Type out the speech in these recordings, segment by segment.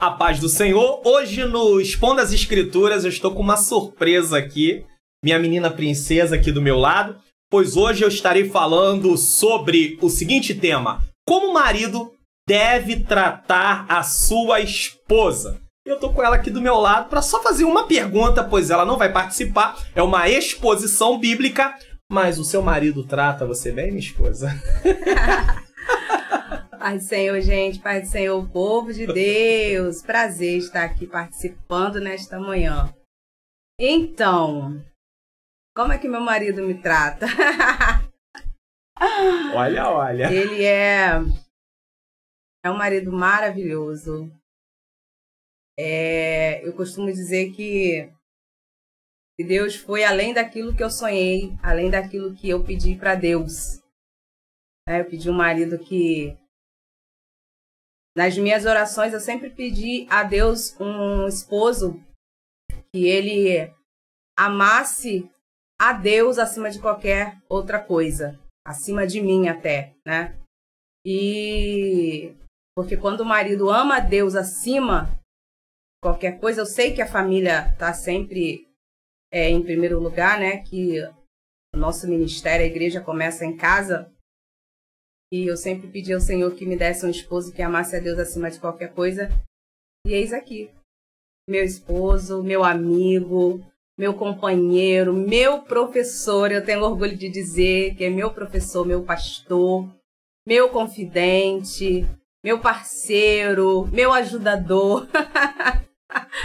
A paz do Senhor. Hoje no Expondo as Escrituras eu estou com uma surpresa aqui. Minha menina princesa aqui do meu lado. Pois hoje eu estarei falando sobre o seguinte tema. Como o marido deve tratar a sua esposa. Eu tô com ela aqui do meu lado para só fazer uma pergunta, pois ela não vai participar. É uma exposição bíblica. Mas o seu marido trata você bem, minha esposa? Paz do Senhor, gente. Paz do Senhor, povo de Deus. Prazer estar aqui participando nesta manhã. Então, como é que meu marido me trata? Olha, olha. Ele é um marido maravilhoso. Eu costumo dizer que Deus foi além daquilo que eu sonhei, além daquilo que eu pedi para Deus. Eu pedi um marido que, nas minhas orações, eu sempre pedi a Deus um esposo que ele amasse a Deus acima de qualquer outra coisa, acima de mim até, né? E porque quando o marido ama a Deus acima de qualquer coisa, eu sei que a família está sempre em primeiro lugar, né? Que o nosso ministério, a igreja começa em casa. E eu sempre pedi ao Senhor que me desse um esposo que amasse a Deus acima de qualquer coisa. E eis aqui. Meu esposo, meu amigo, meu companheiro, meu professor. Eu tenho orgulho de dizer que é meu professor, meu pastor, meu confidente, meu parceiro, meu ajudador.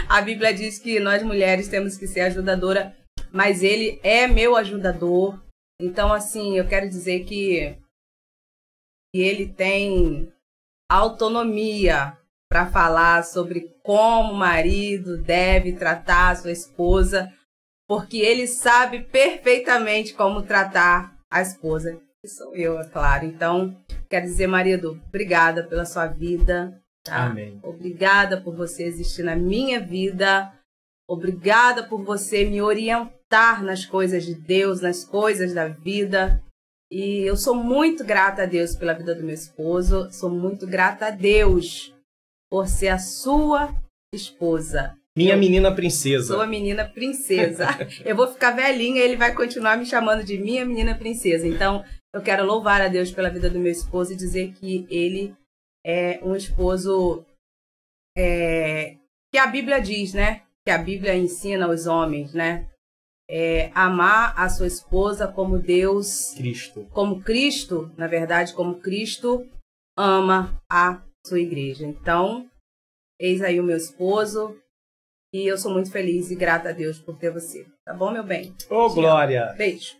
A Bíblia diz que nós mulheres temos que ser ajudadora, mas ele é meu ajudador. Então, assim, eu quero dizer que ele tem autonomia para falar sobre como o marido deve tratar a sua esposa, porque ele sabe perfeitamente como tratar a esposa. Que sou eu, é claro. Então, quero dizer, marido, obrigada pela sua vida. Tá? Amém. Obrigada por você existir na minha vida. Obrigada por você me orientar nas coisas de Deus, nas coisas da vida. E eu sou muito grata a Deus pela vida do meu esposo. Sou muito grata a Deus por ser a sua esposa. Minha menina princesa. Sua menina princesa. Eu vou ficar velhinha e ele vai continuar me chamando de minha menina princesa. Então, eu quero louvar a Deus pela vida do meu esposo e dizer que ele é um esposo que a Bíblia diz, né? Que a Bíblia ensina aos homens, né? Amar a sua esposa como Deus, como Cristo, na verdade, como Cristo ama a sua igreja. Então, eis aí o meu esposo e eu sou muito feliz e grata a Deus por ter você. Tá bom, meu bem? Ô, Glória! Beijo!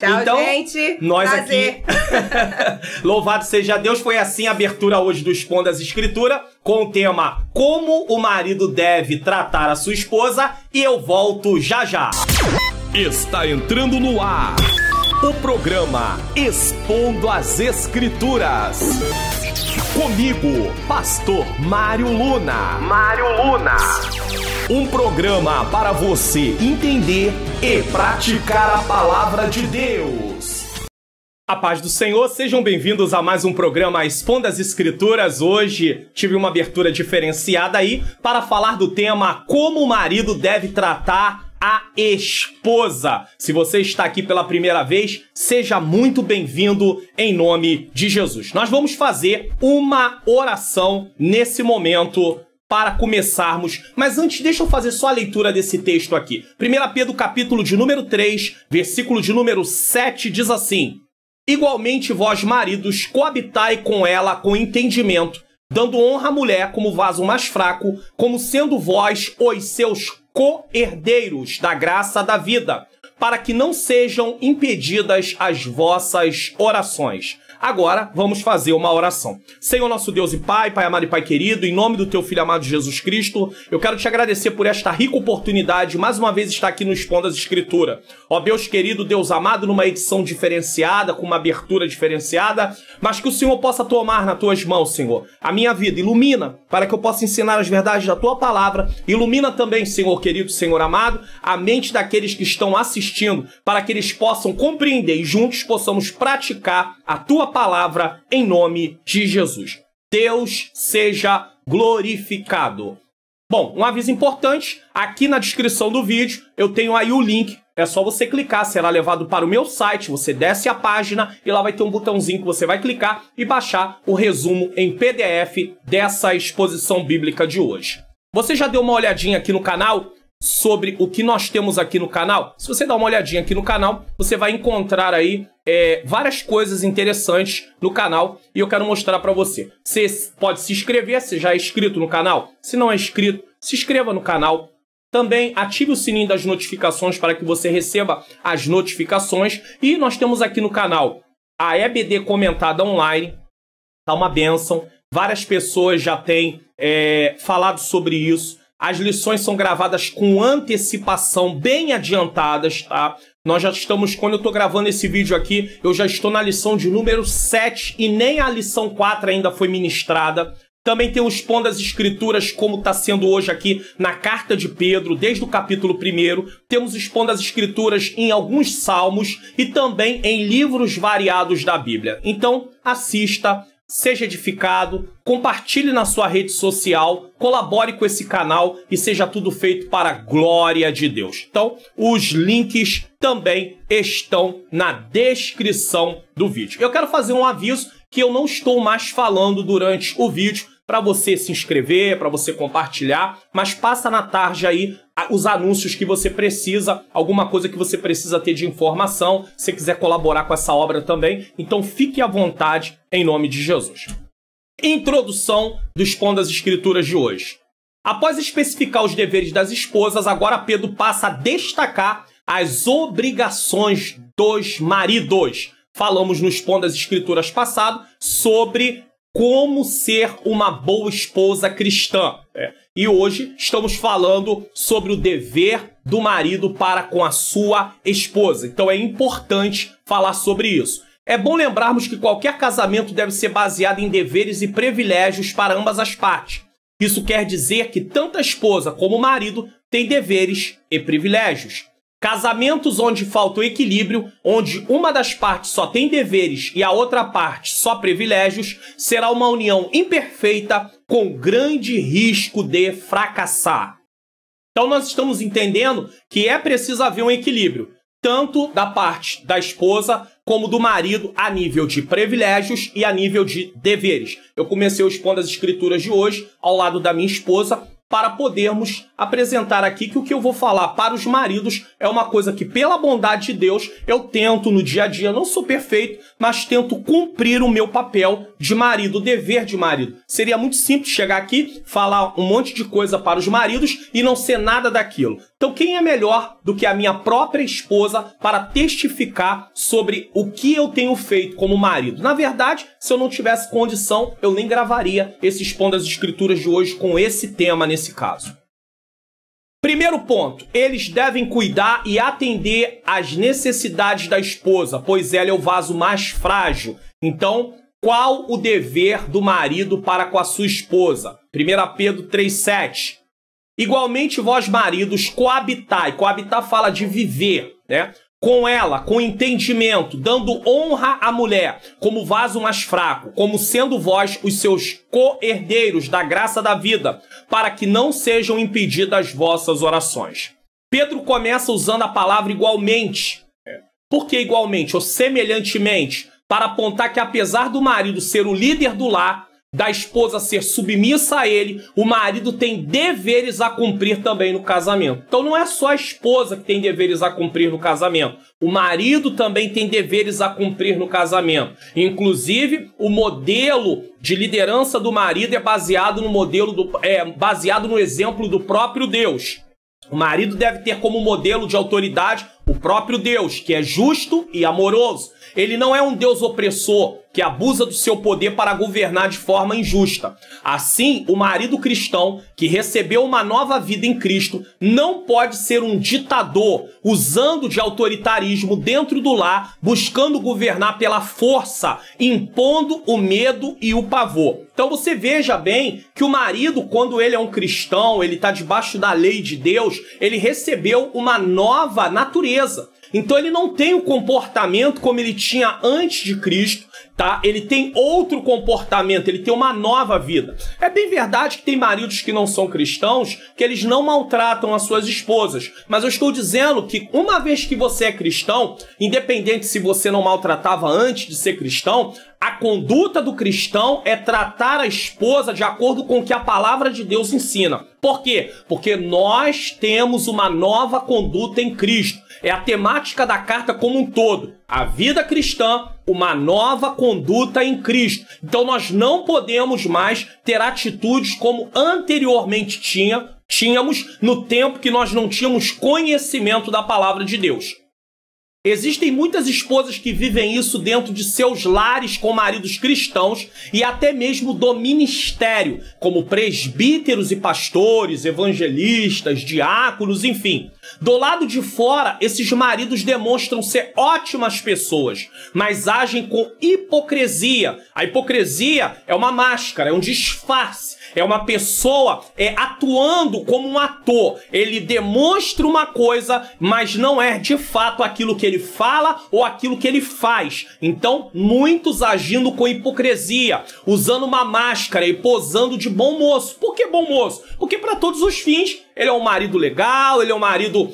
Tchau, então, gente. Nós prazer. Aqui, louvado seja Deus, foi assim a abertura hoje do Expondo as Escrituras, com o tema Como o marido deve tratar a sua esposa, e eu volto já já. Está entrando no ar o programa Expondo as Escrituras. Comigo, Pastor Mário Luna. Um programa para você entender e praticar a palavra de Deus. A paz do Senhor, sejam bem-vindos a mais um programa Expondo as Escrituras. Hoje tive uma abertura diferenciada aí para falar do tema Como o marido deve tratar a esposa. Se você está aqui pela primeira vez, seja muito bem-vindo em nome de Jesus. Nós vamos fazer uma oração nesse momento para começarmos, mas antes deixa eu fazer só a leitura desse texto aqui. 1 Pedro capítulo de número 3, versículo de número 7 diz assim: Igualmente vós maridos coabitai com ela com entendimento, dando honra à mulher como vaso mais fraco, como sendo vós os seus co-herdeiros da graça da vida, para que não sejam impedidas as vossas orações. Agora, vamos fazer uma oração. Senhor nosso Deus e Pai, Pai amado e Pai querido, em nome do Teu Filho amado Jesus Cristo, eu quero Te agradecer por esta rica oportunidade, mais uma vez estar aqui no Expondo as Escrituras. Ó Deus querido, Deus amado, numa edição diferenciada, com uma abertura diferenciada, mas que o Senhor possa tomar nas Tuas mãos, Senhor, a minha vida. Ilumina, para que eu possa ensinar as verdades da Tua palavra. Ilumina também, Senhor querido, Senhor amado, a mente daqueles que estão assistindo, para que eles possam compreender e juntos possamos praticar a Tua palavra em nome de Jesus. Deus seja glorificado. Bom, um aviso importante, aqui na descrição do vídeo eu tenho aí o link, é só você clicar, será levado para o meu site, você desce a página e lá vai ter um botãozinho que você vai clicar e baixar o resumo em PDF dessa exposição bíblica de hoje. Você já deu uma olhadinha aqui no canal sobre o que nós temos aqui no canal? Se você dá uma olhadinha aqui no canal, você vai encontrar aí várias coisas interessantes no canal e eu quero mostrar para você. Você pode se inscrever, se já é inscrito no canal. Se não é inscrito, se inscreva no canal. Também ative o sininho das notificações para que você receba as notificações. E nós temos aqui no canal a EBD comentada online. Tá uma bênção. Várias pessoas já têm falado sobre isso. As lições são gravadas com antecipação, bem adiantadas, tá? Nós já estamos, quando eu estou gravando esse vídeo aqui, eu já estou na lição de número 7 e nem a lição 4 ainda foi ministrada. Também tem o Expondo as Escrituras, como está sendo hoje aqui na Carta de Pedro, desde o capítulo 1. Temos Expondo as Escrituras em alguns salmos e também em livros variados da Bíblia. Então, assista. Seja edificado, compartilhe na sua rede social, colabore com esse canal e seja tudo feito para a glória de Deus. Então, os links também estão na descrição do vídeo. Eu quero fazer um aviso que eu não estou mais falando durante o vídeo para você se inscrever, para você compartilhar, mas passa na tarde aí os anúncios que você precisa, alguma coisa que você precisa ter de informação, se você quiser colaborar com essa obra também, então fique à vontade em nome de Jesus. Introdução do Expondo as Escrituras de hoje. Após especificar os deveres das esposas, agora Pedro passa a destacar as obrigações dos maridos. Falamos no Expondo as Escrituras passado sobre como ser uma boa esposa cristã. E hoje estamos falando sobre o dever do marido para com a sua esposa. Então é importante falar sobre isso. É bom lembrarmos que qualquer casamento deve ser baseado em deveres e privilégios para ambas as partes. Isso quer dizer que tanto a esposa como o marido têm deveres e privilégios. Casamentos onde falta o equilíbrio, onde uma das partes só tem deveres e a outra parte só privilégios, será uma união imperfeita com grande risco de fracassar. Então nós estamos entendendo que é preciso haver um equilíbrio, tanto da parte da esposa como do marido a nível de privilégios e a nível de deveres. Eu comecei o Expondo as Escrituras de hoje ao lado da minha esposa, para podermos apresentar aqui que o que eu vou falar para os maridos é uma coisa que, pela bondade de Deus, eu tento no dia a dia, não sou perfeito, mas tento cumprir o meu papel de marido, o dever de marido. Seria muito simples chegar aqui, falar um monte de coisa para os maridos e não ser nada daquilo. Então, quem é melhor do que a minha própria esposa para testificar sobre o que eu tenho feito como marido? Na verdade, se eu não tivesse condição, eu nem gravaria esse Expondo as Escrituras de hoje com esse tema nesse caso. Primeiro ponto, eles devem cuidar e atender às necessidades da esposa, pois ela é o vaso mais frágil. Então, qual o dever do marido para com a sua esposa? 1 Pedro 3,7. Igualmente vós maridos coabitai. Coabitar fala de viver, né? Com ela, com entendimento, dando honra à mulher, como vaso mais fraco, como sendo vós os seus co-herdeiros da graça da vida, para que não sejam impedidas as vossas orações. Pedro começa usando a palavra igualmente. Por que igualmente ou semelhantemente? Para apontar que apesar do marido ser o líder do lar, da esposa ser submissa a ele, o marido tem deveres a cumprir também no casamento. Então não é só a esposa que tem deveres a cumprir no casamento. O marido também tem deveres a cumprir no casamento. Inclusive, o modelo de liderança do marido é baseado baseado no exemplo do próprio Deus. O marido deve ter como modelo de autoridade o próprio Deus, que é justo e amoroso. Ele não é um Deus opressor que abusa do seu poder para governar de forma injusta. Assim, o marido cristão que recebeu uma nova vida em Cristo não pode ser um ditador, usando de autoritarismo dentro do lar, buscando governar pela força, impondo o medo e o pavor. Então você veja bem que o marido, quando ele é um cristão, ele está debaixo da lei de Deus, ele recebeu uma nova natureza. Então ele não tem o comportamento como ele tinha antes de Cristo, tá? Ele tem outro comportamento, ele tem uma nova vida. É bem verdade que tem maridos que não são cristãos, que eles não maltratam as suas esposas. Mas eu estou dizendo que uma vez que você é cristão, independente se você não maltratava antes de ser cristão, a conduta do cristão é tratar a esposa de acordo com o que a palavra de Deus ensina. Por quê? Porque nós temos uma nova conduta em Cristo. É a temática da carta como um todo. A vida cristã, uma nova conduta em Cristo. Então nós não podemos mais ter atitudes como anteriormente tínhamos no tempo que nós não tínhamos conhecimento da palavra de Deus. Existem muitas esposas que vivem isso dentro de seus lares com maridos cristãos e até mesmo do ministério, como presbíteros e pastores, evangelistas, diáconos, enfim. Do lado de fora, esses maridos demonstram ser ótimas pessoas, mas agem com hipocrisia. A hipocrisia é uma máscara, é um disfarce. É uma pessoa atuando como um ator. Ele demonstra uma coisa, mas não é de fato aquilo que ele fala ou aquilo que ele faz. Então, muitos agindo com hipocrisia, usando uma máscara e posando de bom moço. Por que bom moço? Porque para todos os fins, ele é um marido legal, ele é um marido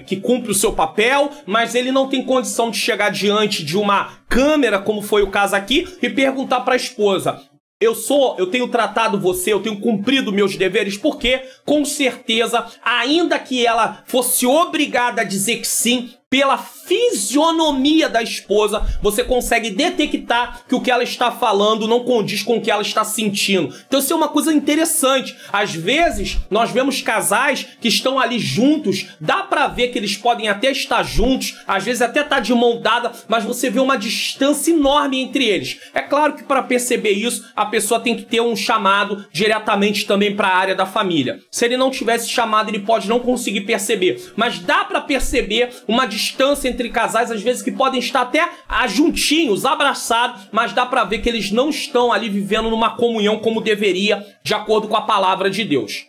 que cumpre o seu papel, mas ele não tem condição de chegar diante de uma câmera, como foi o caso aqui, e perguntar para a esposa: eu tenho tratado você, eu tenho cumprido meus deveres, porque, com certeza, ainda que ela fosse obrigada a dizer que sim, pela fisionomia da esposa, você consegue detectar que o que ela está falando não condiz com o que ela está sentindo. Então isso é uma coisa interessante. Às vezes, nós vemos casais que estão ali juntos, dá pra ver que eles podem até estar juntos, às vezes até estar de mão dada, mas você vê uma distância enorme entre eles. É claro que para perceber isso, a pessoa tem que ter um chamado diretamente também para a área da família. Se ele não tivesse chamado, ele pode não conseguir perceber, mas dá para perceber uma distância entre casais, às vezes que podem estar até juntinhos, abraçados, mas dá pra ver que eles não estão ali vivendo numa comunhão como deveria, de acordo com a palavra de Deus.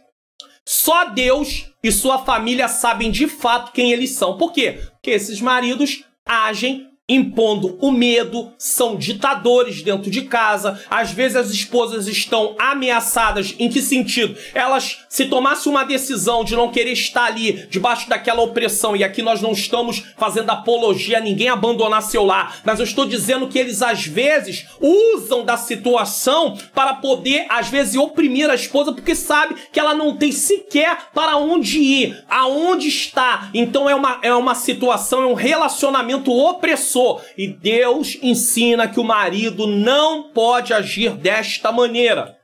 Só Deus e sua família sabem de fato quem eles são. Por quê? Porque esses maridos agem impondo o medo, são ditadores dentro de casa. Às vezes as esposas estão ameaçadas. Em que sentido? Elas, se tomassem uma decisão de não querer estar ali debaixo daquela opressão, e aqui nós não estamos fazendo apologia a ninguém abandonar seu lar, mas eu estou dizendo que eles às vezes usam da situação para poder, às vezes, oprimir a esposa, porque sabe que ela não tem sequer para onde ir, aonde está. Então é uma situação, é um relacionamento opressor. E Deus ensina que o marido não pode agir desta maneira.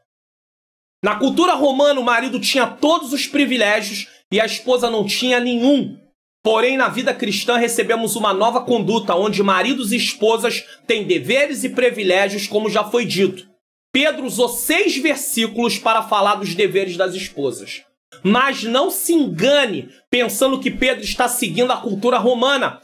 Na cultura romana, o marido tinha todos os privilégios e a esposa não tinha nenhum. Porém, na vida cristã, recebemos uma nova conduta, onde maridos e esposas têm deveres e privilégios, como já foi dito. Pedro usou 6 versículos para falar dos deveres das esposas. Mas não se engane pensando que Pedro está seguindo a cultura romana,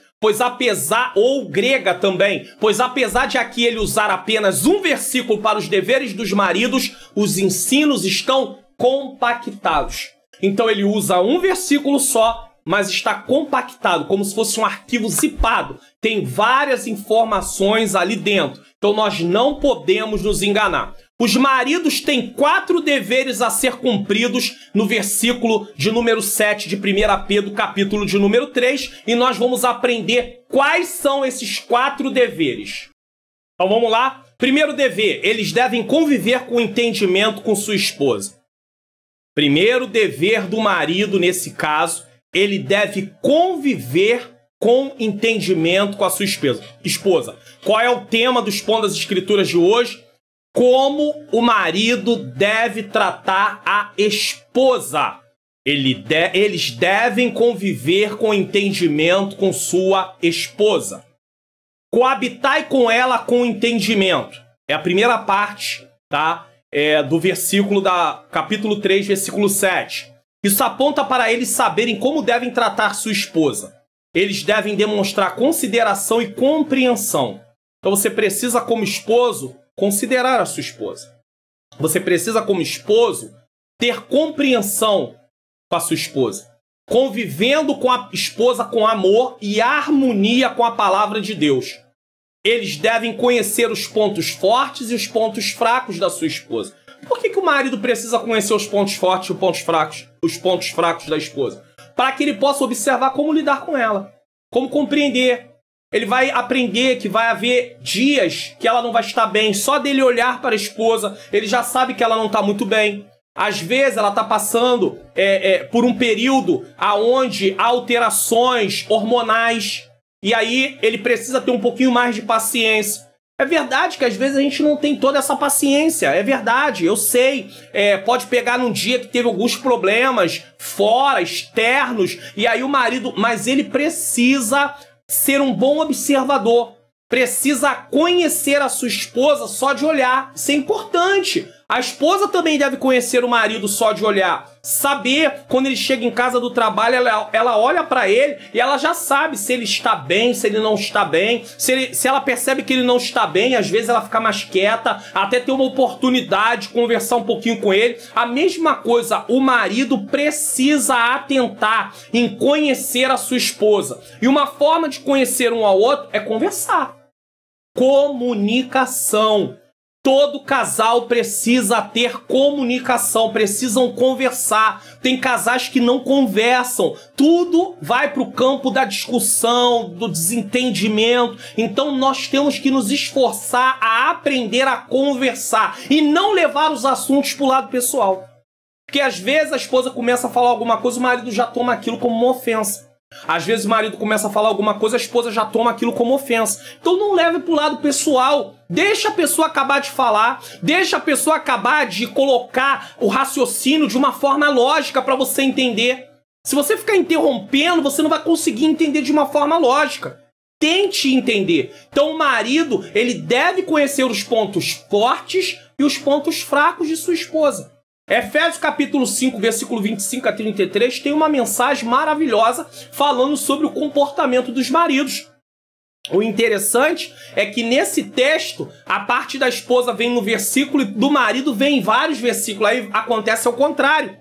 ou grega também, pois apesar de aqui ele usar apenas um versículo para os deveres dos maridos, os ensinos estão compactados. Então ele usa um versículo só, mas está compactado, como se fosse um arquivo zipado. Tem várias informações ali dentro. Então nós não podemos nos enganar. Os maridos têm 4 deveres a ser cumpridos no versículo de número 7 de 1 Pedro, capítulo de número 3, e nós vamos aprender quais são esses 4 deveres. Então vamos lá? Primeiro dever, eles devem conviver com entendimento com sua esposa. Primeiro dever do marido, nesse caso, ele deve conviver com entendimento com a sua esposa. Qual é o tema do Expondo das Escrituras de hoje? Como o marido deve tratar a esposa. Eles devem conviver com entendimento com sua esposa. Coabitai com ela com entendimento. É a primeira parte, tá? Do versículo da capítulo 3, versículo 7. Isso aponta para eles saberem como devem tratar sua esposa. Eles devem demonstrar consideração e compreensão. Então você precisa, como esposo, considerar a sua esposa. Você precisa, como esposo, ter compreensão com a sua esposa. Convivendo com a esposa com amor e harmonia com a palavra de Deus. eles devem conhecer os pontos fortes e os pontos fracos da sua esposa. Por que o marido precisa conhecer os pontos fortes e os pontos fracos da esposa? Para que ele possa observar como lidar com ela, como compreender. Ele vai aprender que vai haver dias que ela não vai estar bem. Só dele olhar para a esposa, ele já sabe que ela não está muito bem. Às vezes ela está passando por um período onde há alterações hormonais. E aí ele precisa ter um pouquinho mais de paciência. É verdade que às vezes a gente não tem toda essa paciência. É verdade, eu sei. Pode pegar num dia que teve alguns problemas fora, externos. E aí o marido... Mas ele precisa ser um bom observador. Precisa conhecer a sua esposa só de olhar. Isso é importante. A esposa também deve conhecer o marido só de olhar. Saber, quando ele chega em casa do trabalho, ela olha para ele e ela já sabe se ele está bem, se ele não está bem. Se ela percebe que ele não está bem, às vezes ela fica mais quieta, até ter uma oportunidade de conversar um pouquinho com ele. A mesma coisa, o marido precisa atentar em conhecer a sua esposa. E uma forma de conhecer um ao outro é conversar. Comunicação. Todo casal precisa ter comunicação, precisam conversar. Tem casais que não conversam. Tudo vai para o campo da discussão, do desentendimento. Então nós temos que nos esforçar a aprender a conversar e não levar os assuntos para o lado pessoal. Porque às vezes a esposa começa a falar alguma coisa, o marido já toma aquilo como uma ofensa. Às vezes o marido começa a falar alguma coisa, a esposa já toma aquilo como ofensa. Então não leve pro lado pessoal. Deixa a pessoa acabar de falar. Deixa a pessoa acabar de colocar o raciocínio de uma forma lógica para você entender. Se você ficar interrompendo, você não vai conseguir entender de uma forma lógica. Tente entender. Então o marido, ele deve conhecer os pontos fortes e os pontos fracos de sua esposa. Efésios capítulo 5, versículo 25 a 33, tem uma mensagem maravilhosa falando sobre o comportamento dos maridos. O interessante é que nesse texto, a parte da esposa vem no versículo e do marido vem em vários versículos. Aí acontece ao contrário.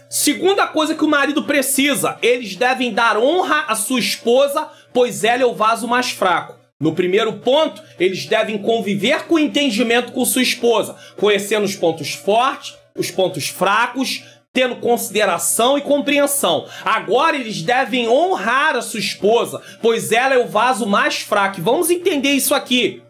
Segunda coisa que o marido precisa, eles devem dar honra à sua esposa, pois ela é o vaso mais fraco. No primeiro ponto, eles devem conviver com entendimento com sua esposa, conhecendo os pontos fortes, os pontos fracos, tendo consideração e compreensão. Agora eles devem honrar a sua esposa, pois ela é o vaso mais fraco. E vamos entender isso aqui.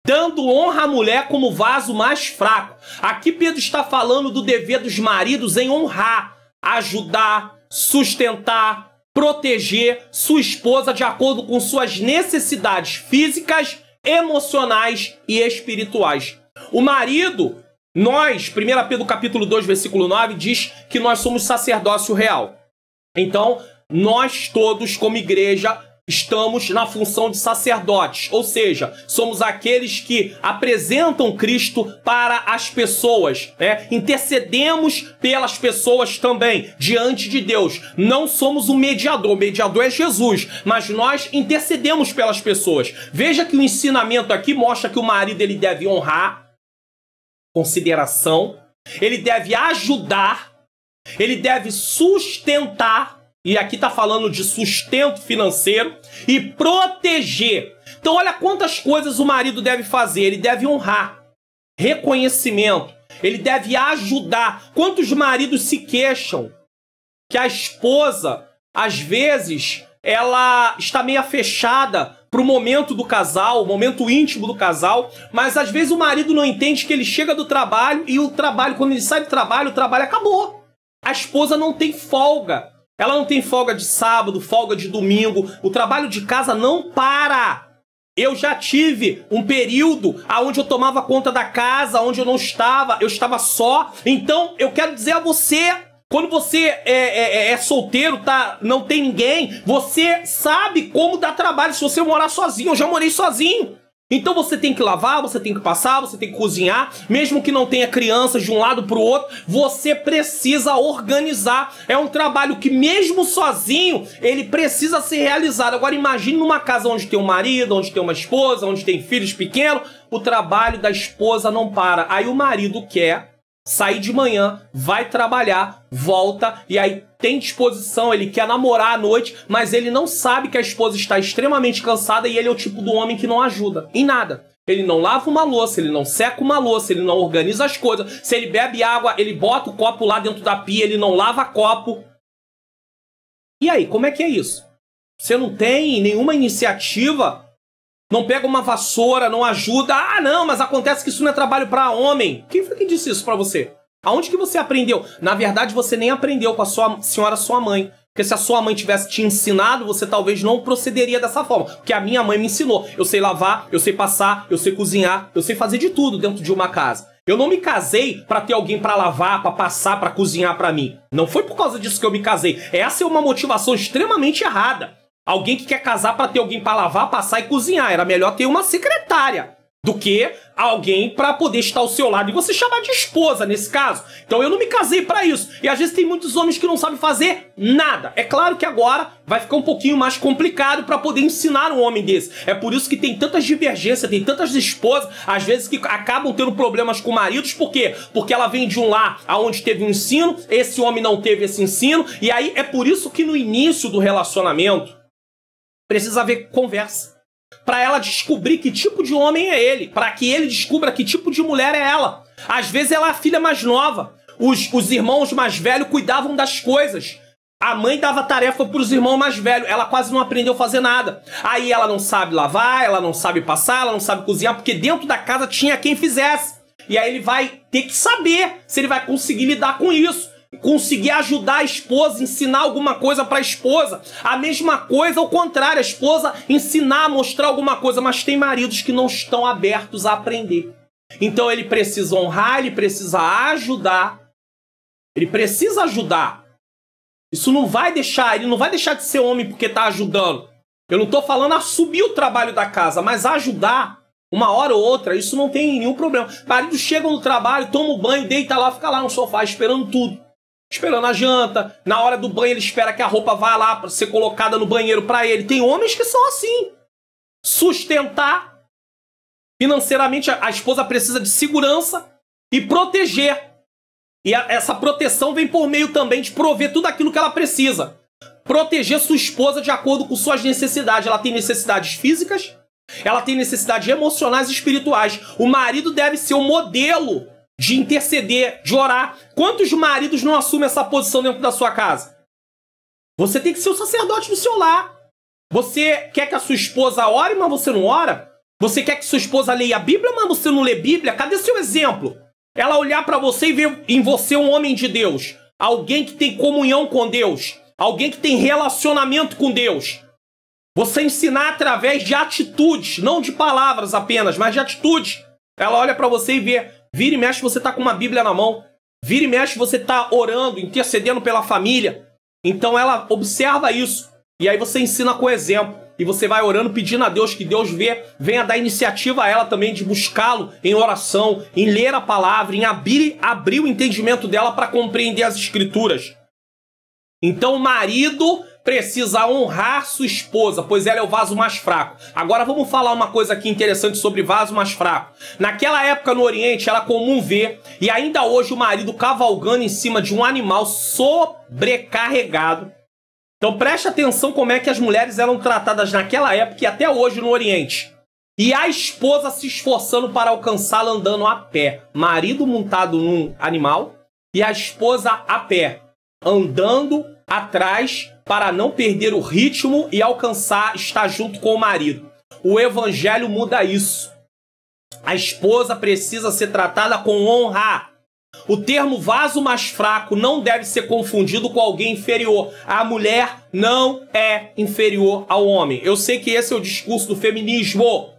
Dando honra à mulher como vaso mais fraco. Aqui Pedro está falando do dever dos maridos em honrar, ajudar, sustentar, proteger sua esposa de acordo com suas necessidades físicas, emocionais e espirituais. O marido... Nós, 1 Pedro capítulo 2, versículo 9, diz que nós somos sacerdócio real. Então, nós todos, como igreja, estamos na função de sacerdotes. Ou seja, somos aqueles que apresentam Cristo para as pessoas, né? Intercedemos pelas pessoas também, diante de Deus. Não somos o mediador é Jesus, mas nós intercedemos pelas pessoas. Veja que o ensinamento aqui mostra que o marido ele deve honrar, consideração, ele deve ajudar, ele deve sustentar, e aqui está falando de sustento financeiro, e proteger. Então olha quantas coisas o marido deve fazer. Ele deve honrar, reconhecimento, ele deve ajudar. Quantos maridos se queixam que a esposa, às vezes, ela está meio fechada para o momento do casal, o momento íntimo do casal, mas às vezes o marido não entende que ele chega do trabalho e o trabalho, quando ele sai do trabalho, o trabalho acabou. A esposa não tem folga. Ela não tem folga de sábado, folga de domingo. O trabalho de casa não para. Eu já tive um período onde eu tomava conta da casa, onde eu estava só. Então, eu quero dizer a você... Quando você é solteiro, não tem ninguém, você sabe como dá trabalho se você morar sozinho. Eu já morei sozinho. Então você tem que lavar, você tem que passar, você tem que cozinhar. Mesmo que não tenha crianças de um lado para o outro, você precisa organizar. É um trabalho que mesmo sozinho, ele precisa ser realizado. Agora imagine numa casa onde tem um marido, onde tem uma esposa, onde tem filhos pequenos. O trabalho da esposa não para. Aí o marido quer sair de manhã, vai trabalhar, volta e aí tem disposição, ele quer namorar à noite, mas ele não sabe que a esposa está extremamente cansada e ele é o tipo do homem que não ajuda em nada. Ele não lava uma louça, ele não seca uma louça, ele não organiza as coisas. Se ele bebe água, ele bota o copo lá dentro da pia, ele não lava copo. E aí, como é que é isso? Você não tem nenhuma iniciativa? Não pega uma vassoura, não ajuda? Ah, não, mas acontece que isso não é trabalho para homem. Quem foi que disse isso para você? Aonde que você aprendeu? Na verdade, você nem aprendeu com a sua senhora, sua mãe. Porque se a sua mãe tivesse te ensinado, você talvez não procederia dessa forma. Porque a minha mãe me ensinou. Eu sei lavar, eu sei passar, eu sei cozinhar, eu sei fazer de tudo dentro de uma casa. Eu não me casei para ter alguém para lavar, para passar, para cozinhar para mim. Não foi por causa disso que eu me casei. Essa é uma motivação extremamente errada. Alguém que quer casar para ter alguém para lavar, passar e cozinhar. Era melhor ter uma secretária do que alguém para poder estar ao seu lado e você chamar de esposa nesse caso. Então eu não me casei para isso. E às vezes tem muitos homens que não sabem fazer nada. É claro que agora vai ficar um pouquinho mais complicado para poder ensinar um homem desse. É por isso que tem tantas divergências, tem tantas esposas, às vezes que acabam tendo problemas com maridos. Por quê? Porque ela vem de um lar onde teve um ensino, esse homem não teve esse ensino, e aí é por isso que no início do relacionamento precisa haver conversa. Para ela descobrir que tipo de homem é ele. Para que ele descubra que tipo de mulher é ela. Às vezes ela é a filha mais nova. Os irmãos mais velhos cuidavam das coisas. A mãe dava tarefa para os irmãos mais velhos. Ela quase não aprendeu a fazer nada. Aí ela não sabe lavar, ela não sabe passar, ela não sabe cozinhar. Porque dentro da casa tinha quem fizesse. E aí ele vai ter que saber se ele vai conseguir lidar com isso. Conseguir ajudar a esposa, ensinar alguma coisa para a esposa. A mesma coisa ao contrário, a esposa ensinar, mostrar alguma coisa, mas tem maridos que não estão abertos a aprender. Então ele precisa honrar, ele precisa ajudar. Ele precisa ajudar. Isso não vai deixar, ele não vai deixar de ser homem porque está ajudando. Eu não estou falando assumir o trabalho da casa, mas ajudar uma hora ou outra, isso não tem nenhum problema. Maridos chegam no trabalho, tomam banho, deita lá, fica lá no sofá esperando tudo. Esperando a janta, na hora do banho ele espera que a roupa vá lá para ser colocada no banheiro para ele. Tem homens que são assim. Sustentar financeiramente, a esposa precisa de segurança e proteger. E essa proteção vem por meio também de prover tudo aquilo que ela precisa. Proteger sua esposa de acordo com suas necessidades. Ela tem necessidades físicas, ela tem necessidades emocionais e espirituais. O marido deve ser o modelo de interceder, de orar. Quantos maridos não assumem essa posição dentro da sua casa? Você tem que ser o sacerdote do seu lar. Você quer que a sua esposa ore, mas você não ora? Você quer que sua esposa leia a Bíblia, mas você não lê Bíblia? Cadê seu exemplo? Ela olhar para você e ver em você um homem de Deus. Alguém que tem comunhão com Deus. Alguém que tem relacionamento com Deus. Você ensinar através de atitudes, não de palavras apenas, mas de atitudes. Ela olha para você e vê. Vira e mexe, você tá com uma Bíblia na mão. Vira e mexe, você tá orando, intercedendo pela família. Então ela observa isso. E aí você ensina com exemplo. E você vai orando, pedindo a Deus que Deus venha dar iniciativa a ela também de buscá-lo em oração, em ler a palavra, em abrir o entendimento dela para compreender as escrituras. Então o marido precisa honrar sua esposa, pois ela é o vaso mais fraco. Agora vamos falar uma coisa aqui interessante sobre vaso mais fraco. Naquela época no Oriente era comum ver, e ainda hoje, o marido cavalgando em cima de um animal sobrecarregado. Então preste atenção como é que as mulheres eram tratadas naquela época e até hoje no Oriente. E a esposa se esforçando para alcançá-la andando a pé. Marido montado num animal e a esposa a pé, andando atrás para não perder o ritmo e alcançar, estar junto com o marido. O evangelho muda isso. A esposa precisa ser tratada com honra. O termo vaso mais fraco não deve ser confundido com alguém inferior. A mulher não é inferior ao homem. Eu sei que esse é o discurso do feminismo,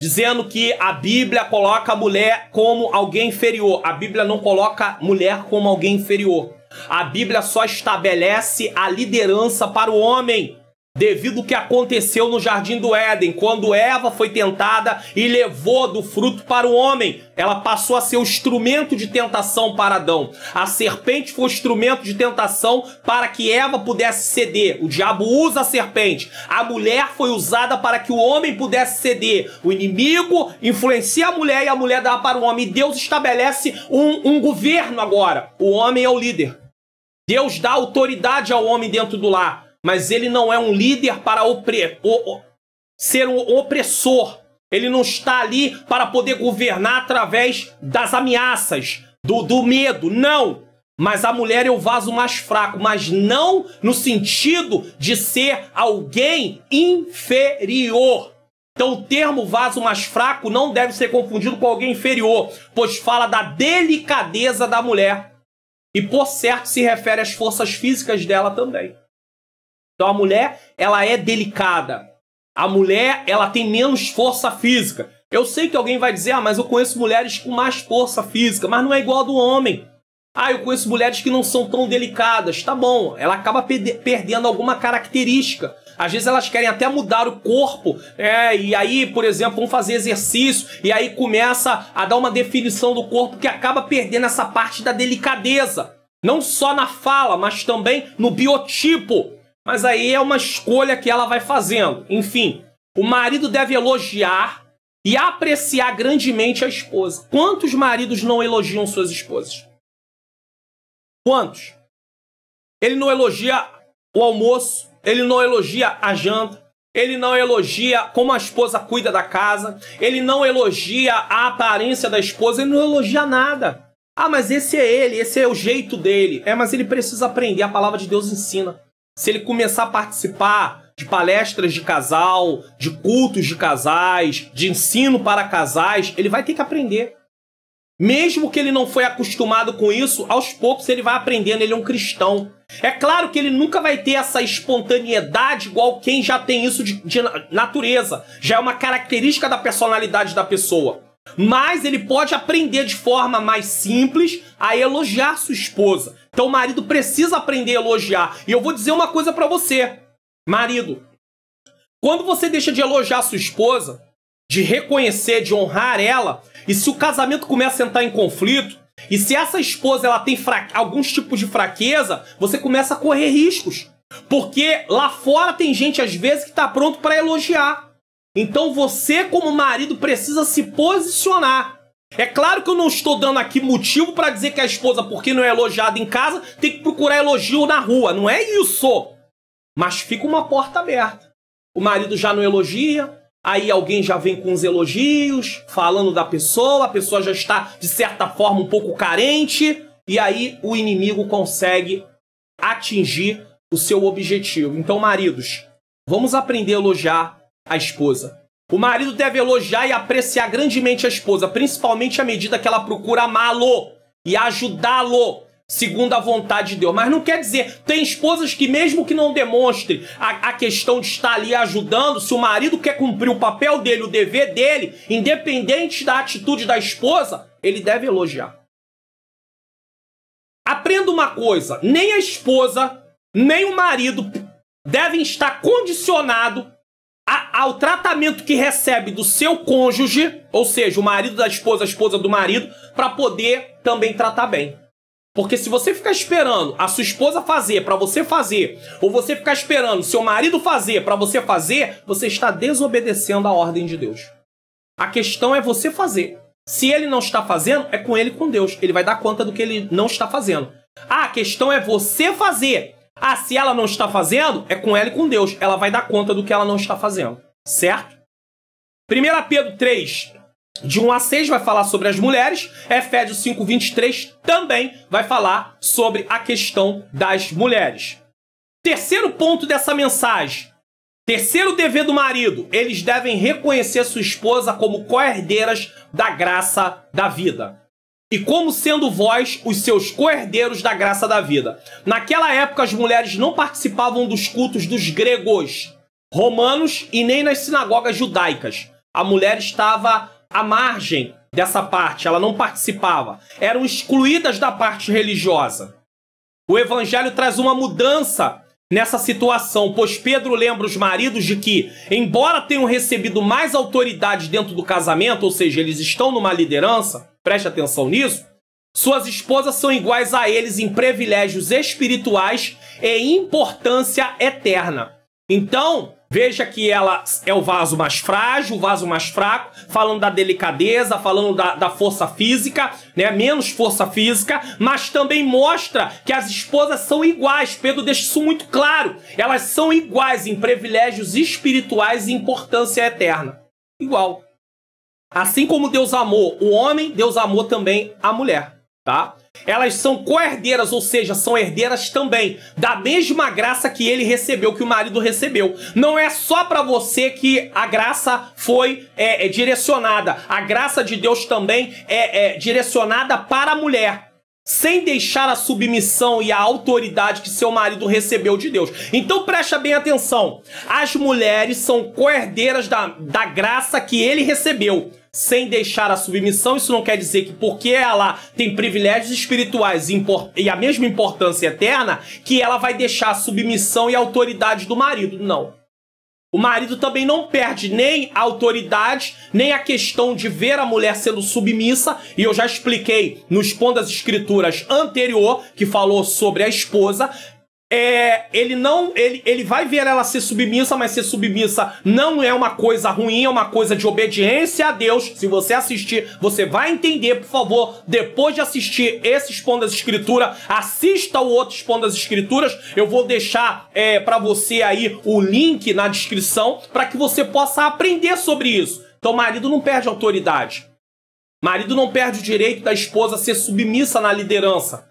dizendo que a Bíblia coloca a mulher como alguém inferior. A Bíblia não coloca mulher como alguém inferior. A Bíblia só estabelece a liderança para o homem. devido ao que aconteceu no Jardim do Éden, quando Eva foi tentada e levou do fruto para o homem. Ela passou a ser o instrumento de tentação para Adão. A serpente foi o instrumento de tentação para que Eva pudesse ceder. O diabo usa a serpente. A mulher foi usada para que o homem pudesse ceder. O inimigo influencia a mulher e a mulher dá para o homem. E Deus estabelece um governo agora. O homem é o líder. Deus dá autoridade ao homem dentro do lar. Mas ele não é um líder para ser um opressor. Ele não está ali para poder governar através das ameaças, do medo, não. Mas a mulher é o vaso mais fraco, mas não no sentido de ser alguém inferior. Então o termo vaso mais fraco não deve ser confundido com alguém inferior, pois fala da delicadeza da mulher. E por certo se refere às forças físicas dela também. Então a mulher, ela é delicada. A mulher, ela tem menos força física. Eu sei que alguém vai dizer, mas eu conheço mulheres com mais força física, mas não é igual a do homem. Eu conheço mulheres que não são tão delicadas. Tá bom, ela acaba perdendo alguma característica. Às vezes elas querem até mudar o corpo, e aí, por exemplo, vão fazer exercício, e aí começa a dar uma definição do corpo que acaba perdendo essa parte da delicadeza. Não só na fala, mas também no biotipo. Mas aí é uma escolha que ela vai fazendo. Enfim, o marido deve elogiar e apreciar grandemente a esposa. Quantos maridos não elogiam suas esposas? Quantos? Ele não elogia o almoço, ele não elogia a janta, ele não elogia como a esposa cuida da casa, ele não elogia a aparência da esposa, ele não elogia nada. Mas esse é ele, esse é o jeito dele. Mas ele precisa aprender, a palavra de Deus ensina. Se ele começar a participar de palestras de casal, de cultos de casais, de ensino para casais, ele vai ter que aprender. Mesmo que ele não foi acostumado com isso, aos poucos ele vai aprendendo, ele é um cristão. É claro que ele nunca vai ter essa espontaneidade igual quem já tem isso de natureza. Já é uma característica da personalidade da pessoa. Mas ele pode aprender de forma mais simples a elogiar sua esposa. Então o marido precisa aprender a elogiar. E eu vou dizer uma coisa pra você, marido. Quando você deixa de elogiar sua esposa, de reconhecer, de honrar ela, e se o casamento começa a entrar em conflito, e se essa esposa ela tem alguns tipos de fraqueza, você começa a correr riscos. Porque lá fora tem gente, às vezes, que está pronto para elogiar. Então você, como marido, precisa se posicionar. É claro que eu não estou dando aqui motivo para dizer que a esposa, porque não é elogiada em casa, tem que procurar elogio na rua. Não é isso. Mas fica uma porta aberta. O marido já não elogia, aí alguém já vem com os elogios, falando da pessoa, a pessoa já está, de certa forma, um pouco carente, e aí o inimigo consegue atingir o seu objetivo. Então, maridos, vamos aprender a elogiar a esposa. O marido deve elogiar e apreciar grandemente a esposa, principalmente à medida que ela procura amá-lo e ajudá-lo, segundo a vontade de Deus. Mas não quer dizer, tem esposas que mesmo que não demonstre a questão de estar ali ajudando, se o marido quer cumprir o papel dele, o dever dele, independente da atitude da esposa, ele deve elogiar. Aprenda uma coisa, nem a esposa, nem o marido devem estar condicionados ao tratamento que recebe do seu cônjuge, ou seja, o marido da esposa, a esposa do marido, para poder também tratar bem. Porque se você ficar esperando a sua esposa fazer para você fazer, ou você ficar esperando seu marido fazer para você fazer, você está desobedecendo a ordem de Deus. A questão é você fazer. Se ele não está fazendo, é com ele e com Deus. Ele vai dar conta do que ele não está fazendo. A questão é você fazer. Se ela não está fazendo, é com ela e com Deus. Ela vai dar conta do que ela não está fazendo. Certo? 1 Pedro 3, de 1 a 6, vai falar sobre as mulheres. Efésios 5, 23 também vai falar sobre a questão das mulheres. Terceiro ponto dessa mensagem. Terceiro dever do marido. Eles devem reconhecer sua esposa como co-herdeiras da graça da vida. E como sendo vós os seus co-herdeiros da graça da vida. Naquela época, as mulheres não participavam dos cultos dos gregos, romanos e nem nas sinagogas judaicas. A mulher estava à margem dessa parte, ela não participava. Eram excluídas da parte religiosa. O evangelho traz uma mudança nessa situação, pois Pedro lembra os maridos de que, embora tenham recebido mais autoridade dentro do casamento, ou seja, eles estão numa liderança, preste atenção nisso, suas esposas são iguais a eles em privilégios espirituais e importância eterna. Então, veja que ela é o vaso mais frágil, o vaso mais fraco, falando da delicadeza, falando da força física, né? Menos força física, mas também mostra que as esposas são iguais. Pedro deixa isso muito claro. Elas são iguais em privilégios espirituais e importância eterna. Igual. Assim como Deus amou o homem, Deus amou também a mulher. Tá? Elas são co-herdeiras, ou seja, são herdeiras também da mesma graça que ele recebeu, que o marido recebeu. Não é só para você que a graça foi direcionada. A graça de Deus também é direcionada para a mulher, sem deixar a submissão e a autoridade que seu marido recebeu de Deus. Então preste bem atenção. As mulheres são co-herdeiras da graça que ele recebeu, sem deixar a submissão. Isso não quer dizer que porque ela tem privilégios espirituais e a mesma importância eterna, que ela vai deixar a submissão e a autoridade do marido. Não. O marido também não perde nem a autoridade, nem a questão de ver a mulher sendo submissa. E eu já expliquei no Expondo das Escrituras anterior, que falou sobre a esposa. Ele vai ver ela ser submissa, mas ser submissa não é uma coisa ruim, é uma coisa de obediência a Deus. Se você assistir, você vai entender. Por favor, depois de assistir esse Expondo das Escrituras, assista o outro Expondo das Escrituras. Eu vou deixar para você aí o link na descrição, para que você possa aprender sobre isso. Então, marido não perde autoridade. Marido não perde o direito da esposa a ser submissa na liderança,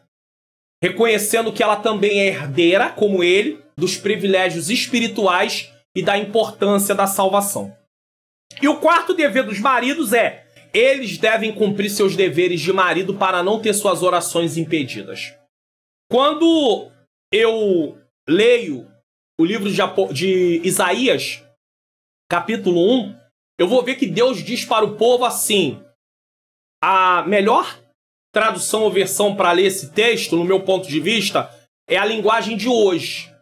reconhecendo que ela também é herdeira, como ele, dos privilégios espirituais e da importância da salvação. E o quarto dever dos maridos eles devem cumprir seus deveres de marido para não ter suas orações impedidas. Quando eu leio o livro de Isaías, capítulo 1, eu vou ver que Deus diz para o povo assim: a melhor tradução ou versão para ler esse texto, no meu ponto de vista, é a linguagem de hoje.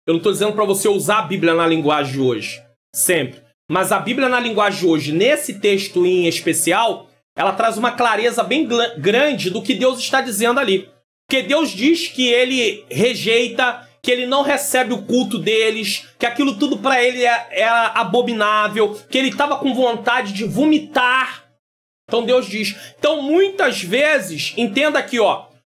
Eu não estou dizendo para você usar a Bíblia na linguagem de hoje, sempre. Mas a Bíblia na linguagem de hoje, nesse texto em especial, ela traz uma clareza bem grande do que Deus está dizendo ali. Porque Deus diz que ele rejeita, que ele não recebe o culto deles, que aquilo tudo para ele era abominável, que ele estava com vontade de vomitar. Então Deus diz. Então muitas vezes, entenda aqui,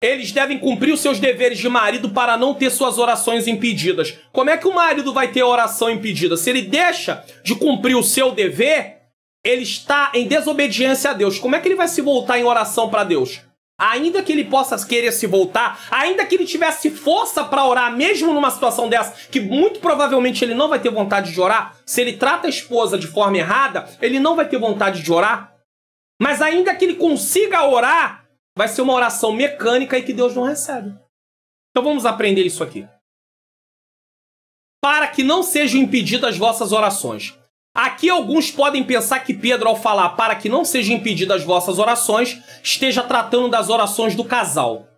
eles devem cumprir os seus deveres de marido para não ter suas orações impedidas. Como é que o marido vai ter oração impedida? Se ele deixa de cumprir o seu dever, ele está em desobediência a Deus. Como é que ele vai se voltar em oração para Deus? Ainda que ele possa querer se voltar, ainda que ele tivesse força para orar, mesmo numa situação dessa, que muito provavelmente ele não vai ter vontade de orar, se ele trata a esposa de forma errada, ele não vai ter vontade de orar. Mas ainda que ele consiga orar, vai ser uma oração mecânica e que Deus não recebe. Então vamos aprender isso aqui. Para que não sejam impedidas as vossas orações. Aqui alguns podem pensar que Pedro, ao falar para que não sejam impedidas as vossas orações, esteja tratando das orações do casal.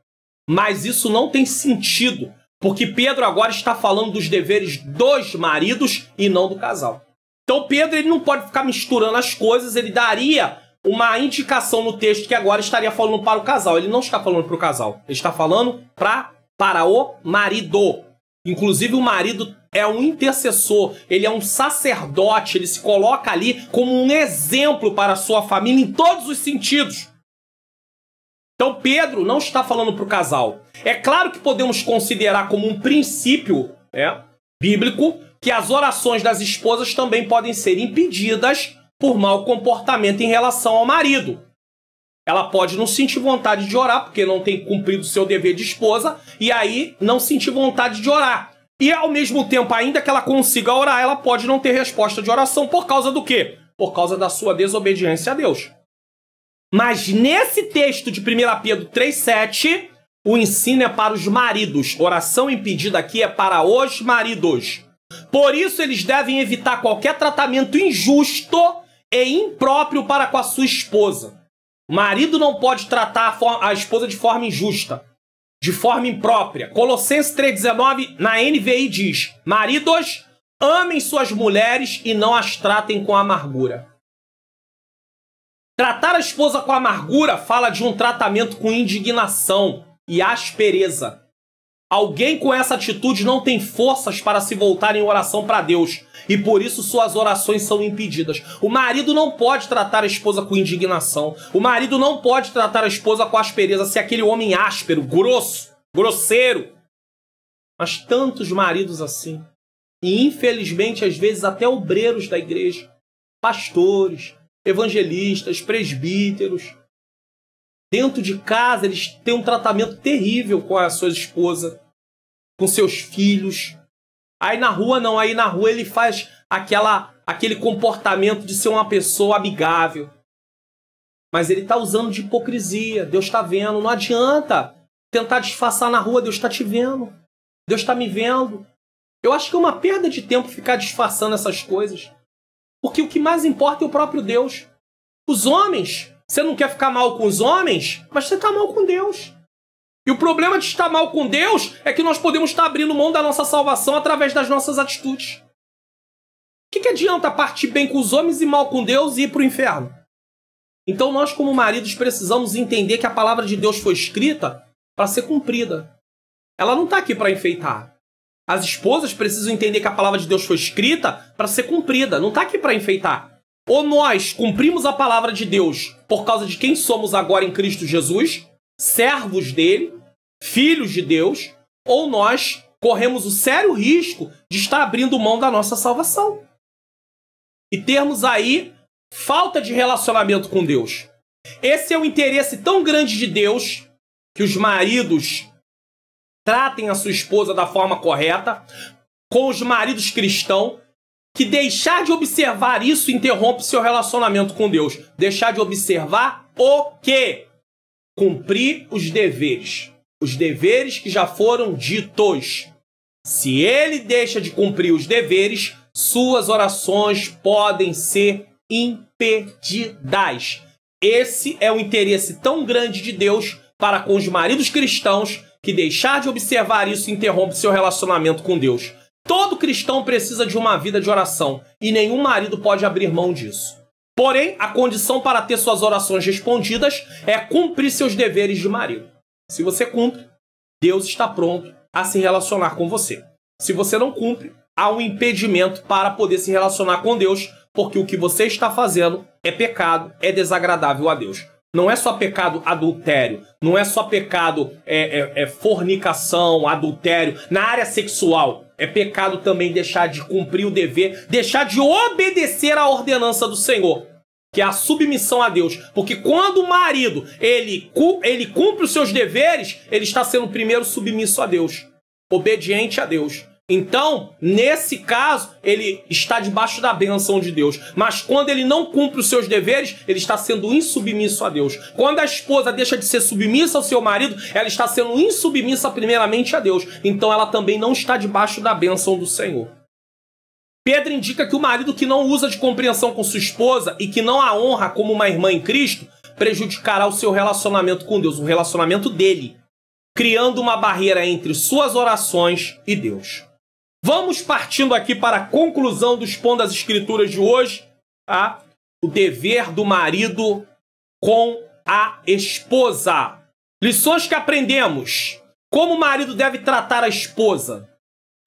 Mas isso não tem sentido, porque Pedro agora está falando dos deveres dos maridos e não do casal. Então Pedro ele não pode ficar misturando as coisas, ele daria uma indicação no texto que agora estaria falando para o casal. Ele não está falando para o casal, ele está falando para o marido. Inclusive o marido é um intercessor, ele é um sacerdote, ele se coloca ali como um exemplo para a sua família em todos os sentidos. Então Pedro não está falando para o casal. É claro que podemos considerar como um princípio bíblico que as orações das esposas também podem ser impedidas por mau comportamento em relação ao marido. Ela pode não sentir vontade de orar, porque não tem cumprido o seu dever de esposa, e aí não sentir vontade de orar. E ao mesmo tempo, ainda que ela consiga orar, ela pode não ter resposta de oração. Por causa do quê? Por causa da sua desobediência a Deus. Mas nesse texto de 1 Pedro 3,7, o ensino é para os maridos. Oração impedida aqui é para os maridos. Por isso, eles devem evitar qualquer tratamento injusto e impróprio para com a sua esposa. O marido não pode tratar a esposa de forma injusta. de forma imprópria. Colossenses 3,19 na NVI diz: maridos, amem suas mulheres e não as tratem com amargura. Tratar a esposa com amargura fala de um tratamento com indignação e aspereza. Alguém com essa atitude não tem forças para se voltar em oração para Deus e por isso suas orações são impedidas. O marido não pode tratar a esposa com indignação. O marido não pode tratar a esposa com aspereza, se é aquele homem áspero, grosso, grosseiro. Mas tantos maridos assim. E infelizmente às vezes até obreiros da igreja, pastores, evangelistas, presbíteros. Dentro de casa, eles têm um tratamento terrível com a sua esposa, com seus filhos. Aí na rua não, aí na rua ele faz aquele comportamento de ser uma pessoa amigável. Mas ele está usando de hipocrisia, Deus está vendo. Não adianta tentar disfarçar na rua, Deus está te vendo. Deus está me vendo. Eu acho que é uma perda de tempo ficar disfarçando essas coisas. Porque o que mais importa é o próprio Deus. Os homens, você não quer ficar mal com os homens, mas você está mal com Deus. E o problema de estar mal com Deus é que nós podemos estar abrindo mão da nossa salvação através das nossas atitudes. O que adianta partir bem com os homens e mal com Deus e ir para o inferno? Então nós, como maridos, precisamos entender que a palavra de Deus foi escrita para ser cumprida. Ela não está aqui para enfeitar. As esposas precisam entender que a palavra de Deus foi escrita para ser cumprida, não está aqui para enfeitar. Ou nós cumprimos a palavra de Deus por causa de quem somos agora em Cristo Jesus, servos dele, filhos de Deus, ou nós corremos o sério risco de estar abrindo mão da nossa salvação. E termos aí falta de relacionamento com Deus. Esse é o interesse tão grande de Deus que os maridos tratem a sua esposa da forma correta, com os maridos cristãos, que deixar de observar isso interrompe seu relacionamento com Deus. Deixar de observar o quê? Cumprir os deveres. Os deveres que já foram ditos. Se ele deixa de cumprir os deveres, suas orações podem ser impedidas. Esse é o interesse tão grande de Deus para com os maridos cristãos, que deixar de observar isso interrompe seu relacionamento com Deus. Todo cristão precisa de uma vida de oração e nenhum marido pode abrir mão disso. Porém, a condição para ter suas orações respondidas é cumprir seus deveres de marido. Se você cumpre, Deus está pronto a se relacionar com você. Se você não cumpre, há um impedimento para poder se relacionar com Deus, porque o que você está fazendo é pecado, é desagradável a Deus. Não é só pecado adultério, não é só pecado fornicação, adultério. Na área sexual, é pecado também deixar de cumprir o dever, deixar de obedecer à ordenança do Senhor, que é a submissão a Deus. Porque quando o marido ele cumpre os seus deveres, ele está sendo primeiro submisso a Deus, obediente a Deus. Então, nesse caso, ele está debaixo da bênção de Deus. Mas quando ele não cumpre os seus deveres, ele está sendo insubmisso a Deus. Quando a esposa deixa de ser submissa ao seu marido, ela está sendo insubmissa primeiramente a Deus. Então ela também não está debaixo da bênção do Senhor. Pedro indica que o marido que não usa de compreensão com sua esposa e que não a honra como uma irmã em Cristo, prejudicará o seu relacionamento com Deus, o relacionamento dele, criando uma barreira entre suas orações e Deus. Vamos partindo aqui para a conclusão do Expondo as Escrituras de hoje, tá? O dever do marido com a esposa. Lições que aprendemos. Como o marido deve tratar a esposa?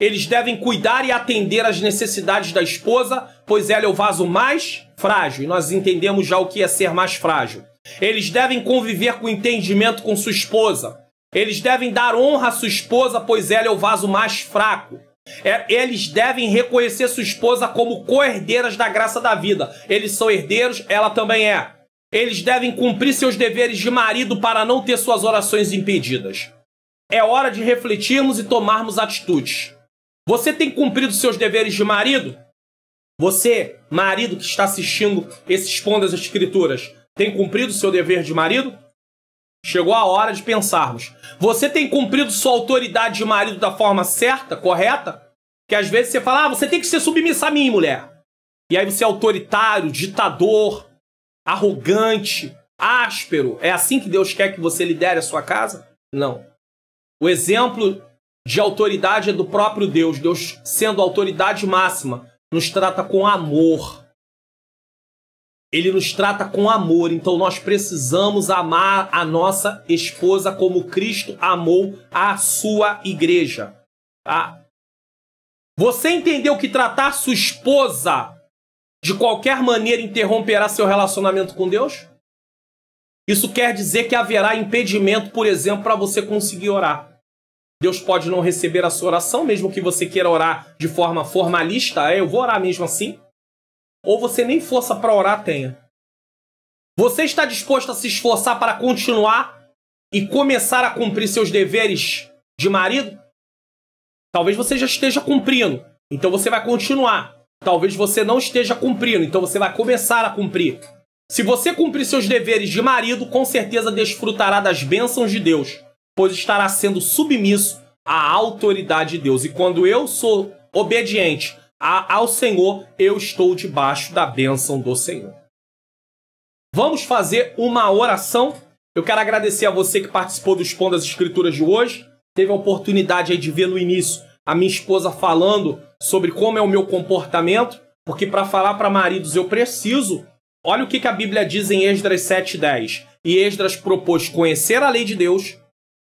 Eles devem cuidar e atender às necessidades da esposa, pois ela é o vaso mais frágil. E nós entendemos já o que é ser mais frágil. Eles devem conviver com entendimento com sua esposa. Eles devem dar honra à sua esposa, pois ela é o vaso mais fraco. Eles devem reconhecer sua esposa como co-herdeiras da graça da vida. Eles são herdeiros, ela também é. Eles devem cumprir seus deveres de marido para não ter suas orações impedidas. É hora de refletirmos e tomarmos atitudes. Você tem cumprido seus deveres de marido? Você, marido que está assistindo esse Expondo as Escrituras, tem cumprido seu dever de marido? Chegou a hora de pensarmos. Você tem cumprido sua autoridade de marido da forma certa, correta? Que às vezes você fala, você tem que ser submissa a mim, mulher. E aí você é autoritário, ditador, arrogante, áspero. É assim que Deus quer que você lidere a sua casa? Não. O exemplo de autoridade é do próprio Deus. Deus, sendo a autoridade máxima, nos trata com amor. Ele nos trata com amor. Então nós precisamos amar a nossa esposa como Cristo amou a sua igreja. Tá? Você entendeu que tratar sua esposa de qualquer maneira interromperá seu relacionamento com Deus? Isso quer dizer que haverá impedimento, por exemplo, para você conseguir orar. Deus pode não receber a sua oração, mesmo que você queira orar de forma formalista. Eu vou orar mesmo assim. Ou você nem força para orar tenha. Você está disposto a se esforçar para continuar e começar a cumprir seus deveres de marido? Talvez você já esteja cumprindo, então você vai continuar. Talvez você não esteja cumprindo, então você vai começar a cumprir. Se você cumprir seus deveres de marido, com certeza desfrutará das bênçãos de Deus, pois estará sendo submisso à autoridade de Deus. E quando eu sou obediente ao Senhor, eu estou debaixo da bênção do Senhor. Vamos fazer uma oração. Eu quero agradecer a você que participou do Expondo as Escrituras de hoje. Teve a oportunidade aí de ver no início a minha esposa falando sobre como é o meu comportamento, porque para falar para maridos eu preciso. Olha o que a Bíblia diz em Esdras 7:10. E Esdras propôs conhecer a lei de Deus,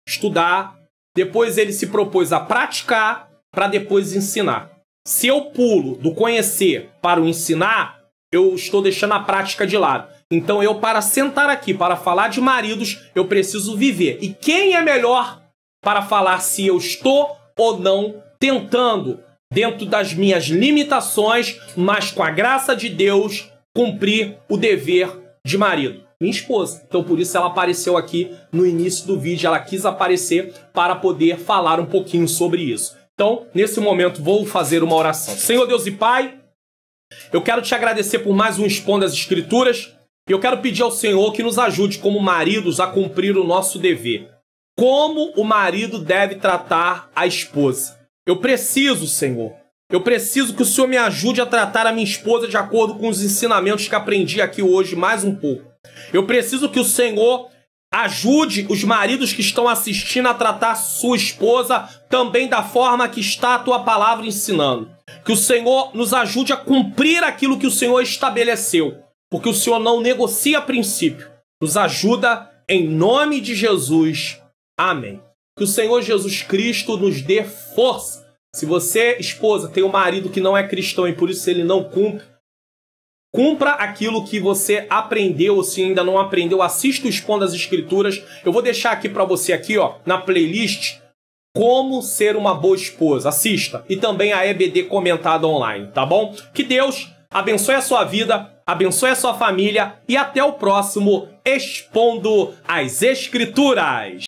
estudar, depois ele se propôs a praticar, para depois ensinar. Se eu pulo do conhecer para o ensinar, eu estou deixando a prática de lado. Então eu, para sentar aqui, para falar de maridos, eu preciso viver. E quem é melhor para falar se eu estou ou não tentando, dentro das minhas limitações, mas com a graça de Deus, cumprir o dever de marido? Minha esposa. Então por isso ela apareceu aqui no início do vídeo. Ela quis aparecer para poder falar um pouquinho sobre isso. Então, nesse momento, vou fazer uma oração. Senhor Deus e Pai, eu quero te agradecer por mais um Expondo as Escrituras. E eu quero pedir ao Senhor que nos ajude como maridos a cumprir o nosso dever. Como o marido deve tratar a esposa. Eu preciso, Senhor. Eu preciso que o Senhor me ajude a tratar a minha esposa de acordo com os ensinamentos que aprendi aqui hoje mais um pouco. Eu preciso que o Senhor ajude os maridos que estão assistindo a tratar sua esposa também da forma que está a tua palavra ensinando. Que o Senhor nos ajude a cumprir aquilo que o Senhor estabeleceu. Porque o Senhor não negocia princípio. Nos ajuda em nome de Jesus. Amém. Que o Senhor Jesus Cristo nos dê força. Se você, esposa, tem um marido que não é cristão e por isso ele não cumpre, cumpra aquilo que você aprendeu, ou se ainda não aprendeu, assista o Expondo as Escrituras. Eu vou deixar aqui para você, aqui, ó, na playlist, Como Ser uma Boa Esposa. Assista. E também a EBD comentada online, tá bom? Que Deus abençoe a sua vida, abençoe a sua família e até o próximo Expondo as Escrituras.